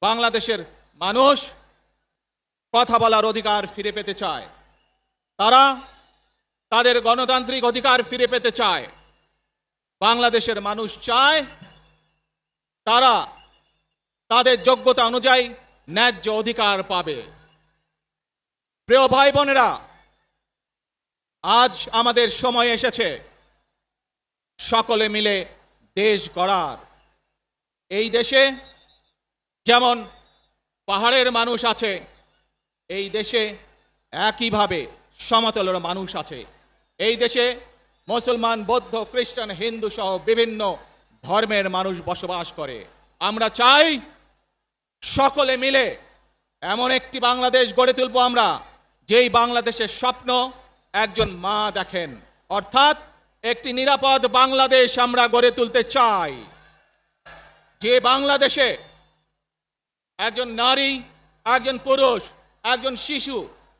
বাংলাদেশের মানুষ কথা বলার অধিকার ফিরে পেতে চায়। তারা তাদের গণতান্ত্রিক অধিকার ফিরে পেতে চায়। বাংলাদেশের মানুষ চায় তারা তাদের যোগ্যতা অনুযায়ী ন্যায্য অধিকার পাবে। প্রিয় ভাই বোনেরা, আজ আমাদের সময় এসেছে সকলে মিলে দেশ গড়ার। এই দেশে যেমন পাহাড়ের মানুষ আছে, এই দেশে একইভাবে সমতলের মানুষ আছে। এই দেশে মুসলমান, বৌদ্ধ, খ্রিস্টান, হিন্দু সহ বিভিন্ন ধর্মের মানুষ বসবাস করে। আমরা চাই সকলে মিলে এমন একটি বাংলাদেশ গড়ে তুলব আমরা, যেই বাংলাদেশের স্বপ্ন একজন মা দেখেন, অর্থাৎ একটি নিরাপদ বাংলাদেশ আমরা গড়ে তুলতে চাই। যে বাংলাদেশে একজন নারী, একজন পুরুষ, একজন শিশু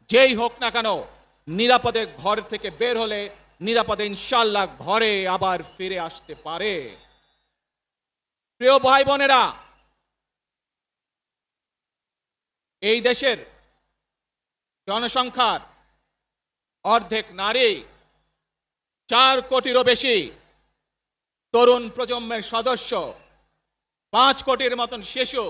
যেই হোক না কেন নিরাপদে ঘর থেকে বের হলে নিরাপদে ইনশাআল্লাহ ঘরে আবার ফিরে আসতে পারে। প্রিয় ভাই বোনেরা, এই দেশের জনসংখ্যার অর্ধেক নারী, 4 কোটিরও বেশি তরুণ প্রজন্মের সদস্য, 5 কোটির মতন শিশু